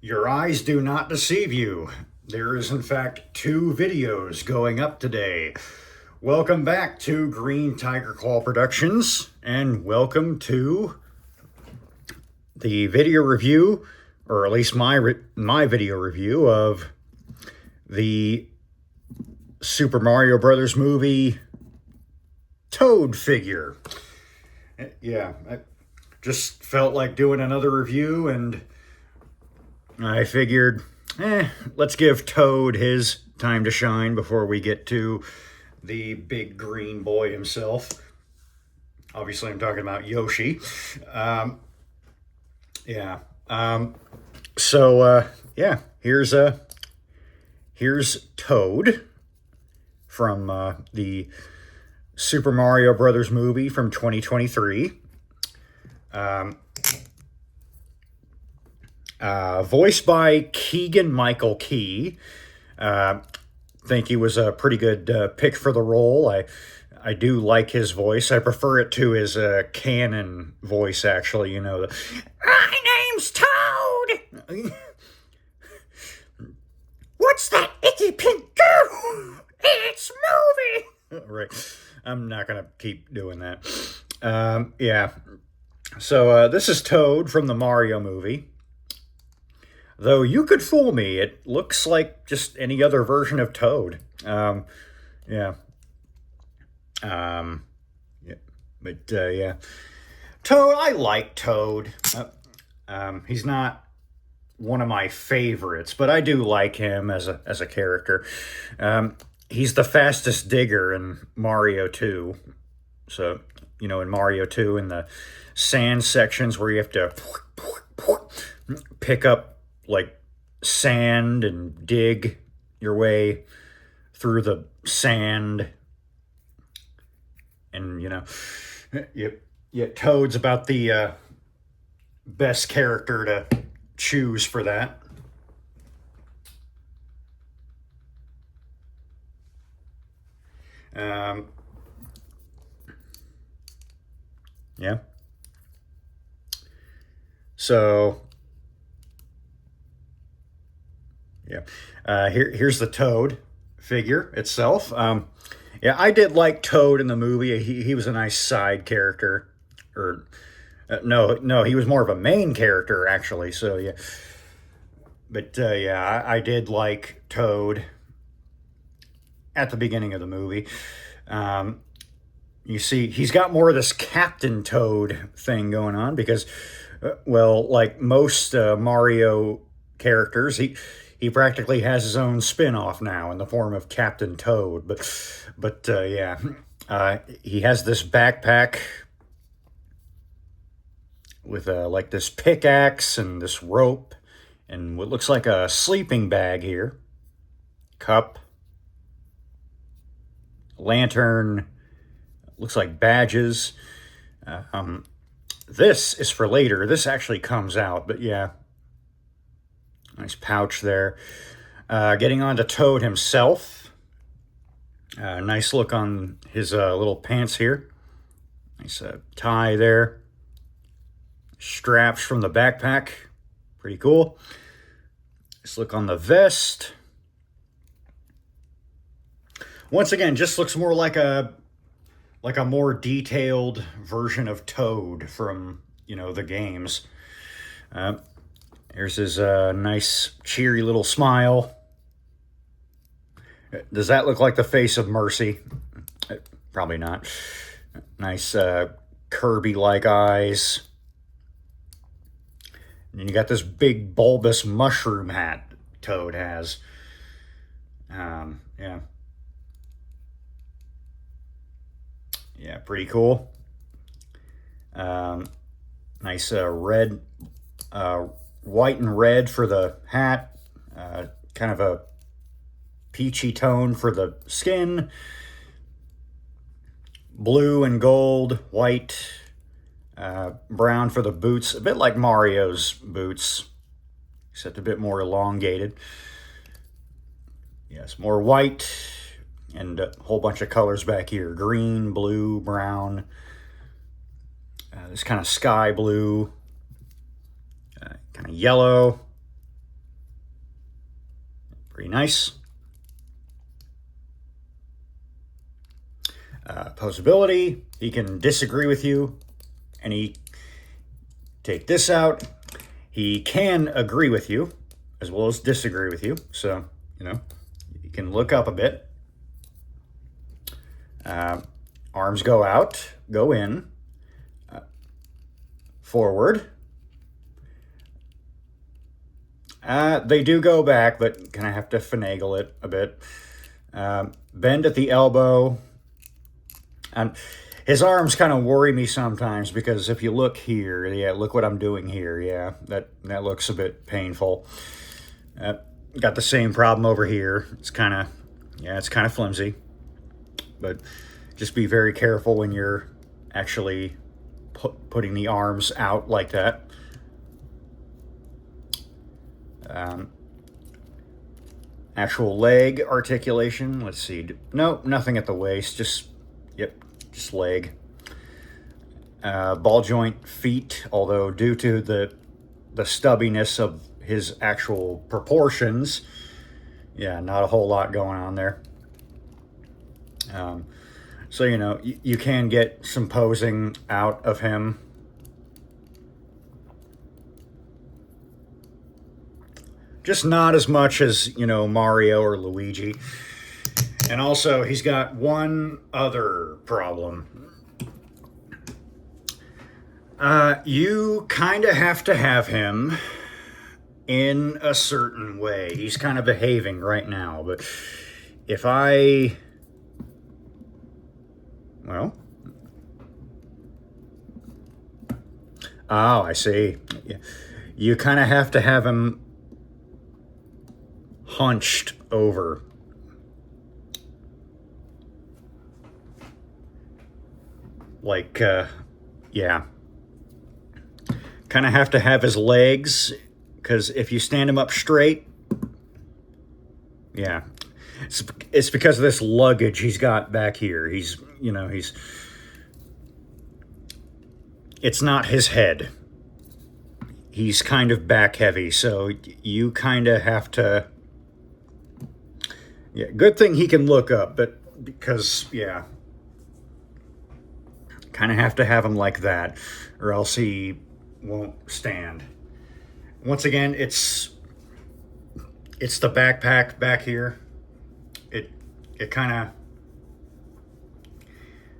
Your eyes do not deceive you. There is, in fact, two videos going up today. Welcome back to Green Tiger Claw Productions, and welcome to the video review, or at least my video review of the Super Mario Brothers movie Toad figure. Yeah, I just felt like doing another review, and I figured, let's give Toad his time to shine before we get to the big green boy himself. Obviously, I'm talking about Yoshi. Yeah. Here's Toad from the Super Mario Brothers movie from 2023. Voiced by Keegan-Michael Key. Think he was a pretty good pick for the role. I do like his voice. I prefer it to his canon voice, actually. You know, my name's Toad! What's that icky pink goo? It's movie! Right. I'm not going to keep doing that. Yeah. So this is Toad from the Mario movie. Though you could fool me, it looks like just any other version of Toad. Yeah. Yeah. Toad, I like Toad. He's not one of my favorites, but I do like him as a character. He's the fastest digger in Mario 2. So, you know, in Mario 2, in the sand sections where you have to pick up like sand and dig your way through the sand, and you know, Toad's about the best character to choose for that. Yeah. So yeah, here's the Toad figure itself. Yeah, I did like Toad in the movie. He was a nice side character, or no, he was more of a main character actually. So yeah, but yeah, I did like Toad at the beginning of the movie. You see, he's got more of this Captain Toad thing going on because, well, like most Mario characters, he practically has his own spin-off now in the form of Captain Toad. But yeah, he has this backpack with like this pickaxe and this rope and what looks like a sleeping bag here, cup, lantern, looks like badges. This is for later. This actually comes out, but yeah. Nice pouch there. Getting on to Toad himself. Nice look on his little pants here. Nice tie there. Straps from the backpack. Pretty cool. Nice look on the vest. Once again, just looks more like a more detailed version of Toad from, you know, the games. Here's his nice, cheery little smile. Does that look like the face of Mercy? Probably not. Nice Kirby-like eyes. And you got this big bulbous mushroom hat Toad has. Yeah. Yeah, pretty cool. Nice red, white and red for the hat. Kind of a peachy tone for the skin. Blue and gold, white, brown for the boots. A bit like Mario's boots, except a bit more elongated. Yes, more white and a whole bunch of colors back here. Green, blue, brown. This kind of sky blue. Kind of yellow. Pretty nice. Posability, he can disagree with you, and he take this out. He can agree with you as well as disagree with you. So, you know, you can look up a bit. Arms go out, go in, forward. They do go back, but kind of have to finagle it a bit. Bend at the elbow. And his arms kind of worry me sometimes because if you look here, yeah, look what I'm doing here. Yeah, that looks a bit painful. Got the same problem over here. It's kind of flimsy. But just be very careful when you're actually putting the arms out like that. Actual leg articulation. Let's see. No, nothing at the waist. Just leg. Ball joint feet, although due to the stubbiness of his actual proportions, yeah, not a whole lot going on there. So, you know, you can get some posing out of him. Just not as much as, you know, Mario or Luigi. And also, he's got one other problem. You kind of have to have him in a certain way. He's kind of behaving right now, but if I... Well... Oh, I see. You kind of have to have him hunched over. Like, yeah. Kind of have to have his legs, because if you stand him up straight, yeah. It's because of this luggage he's got back here. It's not his head. He's kind of back heavy, so you kind of have to... Yeah, good thing he can look up, but because, yeah... Kind of have to have him like that, or else he won't stand. Once again, it's the backpack back here. It kind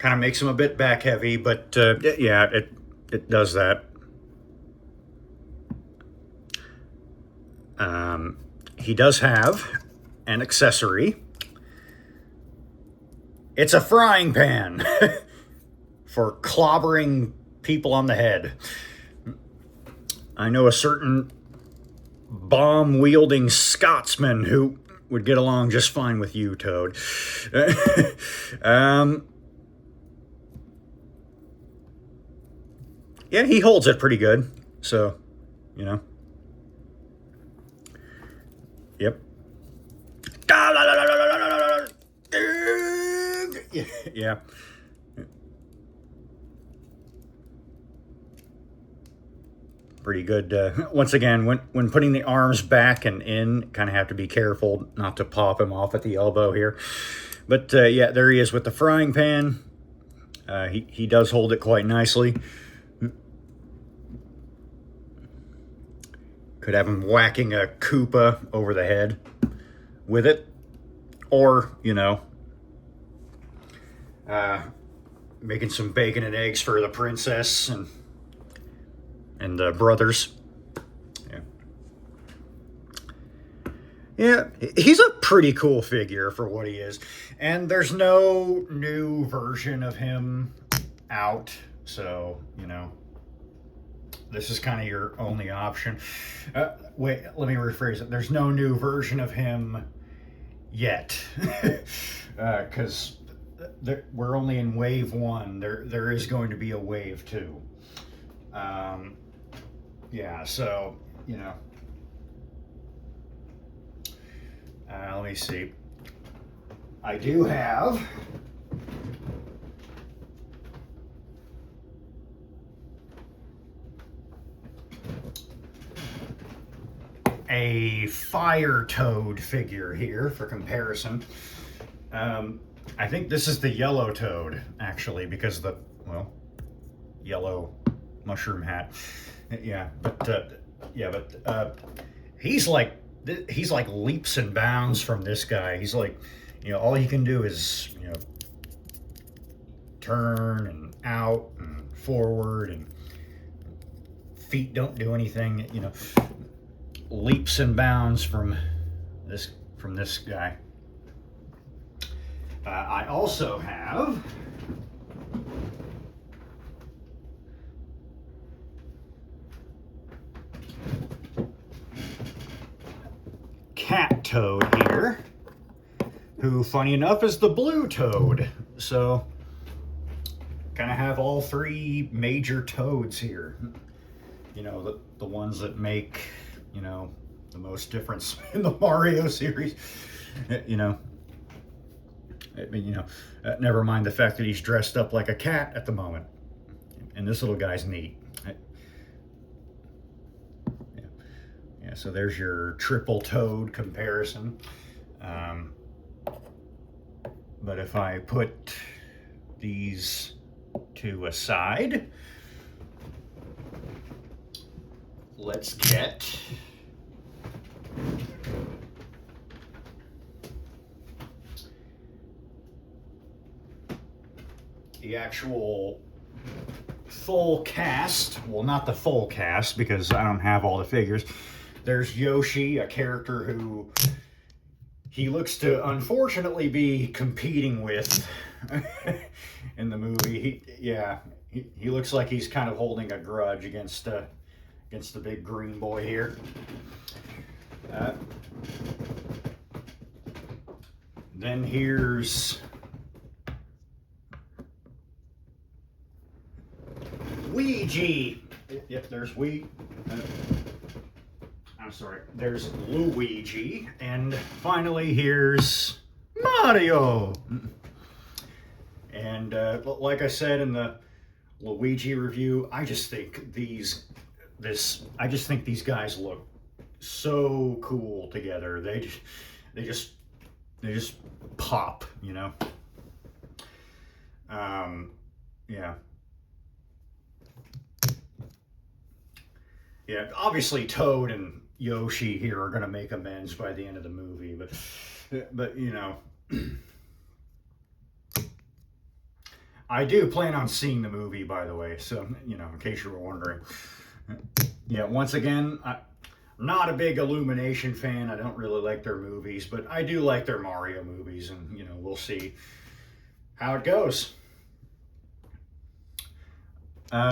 of makes him a bit back heavy, but yeah, it does that. He does have an accessory. It's a frying pan. For clobbering people on the head. I know a certain bomb-wielding Scotsman who would get along just fine with you, Toad. Yeah, he holds it pretty good. So, you know. Yep. Yeah. Pretty good. Once again, when putting the arms back and in, kind of have to be careful not to pop him off at the elbow here. But yeah, there he is with the frying pan. He does hold it quite nicely. Could have him whacking a Koopa over the head with it. Or, you know, making some bacon and eggs for the princess and brothers. Yeah, he's a pretty cool figure for what he is. And there's no new version of him out, so, you know, this is kind of your only option. Wait, let me rephrase it. There's no new version of him yet, because we're only in wave 1. There is going to be a wave 2. Yeah, so, you know, let me see. I do have a Fire Toad figure here for comparison. I think this is the yellow Toad, actually, because the, well, yellow mushroom hat. Yeah, but he's like leaps and bounds from this guy. He's like, all he can do is, turn and out and forward, and feet don't do anything, leaps and bounds from this guy. I also have Cat Toad here, who, funny enough, is the blue Toad. So, kind of have all three major Toads here. The ones that make, the most difference in the Mario series. Never mind the fact that he's dressed up like a cat at the moment. And this little guy's neat. Yeah, so there's your triple Toad comparison. But if I put these two aside, let's get the actual full cast. Well, not the full cast, because I don't have all the figures. There's Yoshi, a character who he looks to unfortunately be competing with in the movie. He looks like he's kind of holding a grudge against the big green boy here. Then here's Luigi. Yep, there's there's Luigi. And finally, here's Mario. And like I said in the Luigi review, I just think these guys look so cool together. They just pop, Yeah. Yeah, obviously Toad and Yoshi here are going to make amends by the end of the movie, but I do plan on seeing the movie, by the way, so, in case you were wondering. Yeah, once again, I'm not a big Illumination fan. I don't really like their movies, but I do like their Mario movies, and, we'll see how it goes.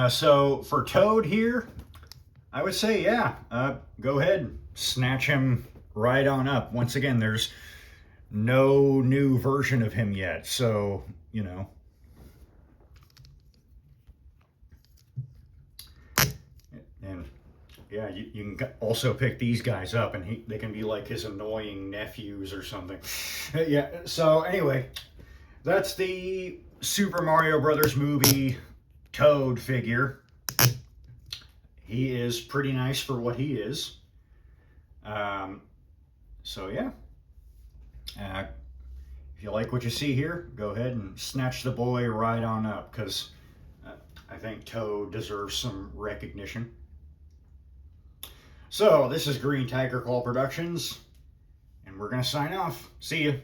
So for Toad here, I would say, go ahead, snatch him right on up. Once again, there's no new version of him yet, so, And, you can also pick these guys up, and they can be like his annoying nephews or something. Yeah, so anyway, that's the Super Mario Brothers movie Toad figure. He is pretty nice for what he is. So yeah. If you like what you see here, go ahead and snatch the boy right on up, because I think Toad deserves some recognition. So this is Green Tiger Claw Productions, and we're going to sign off. See you.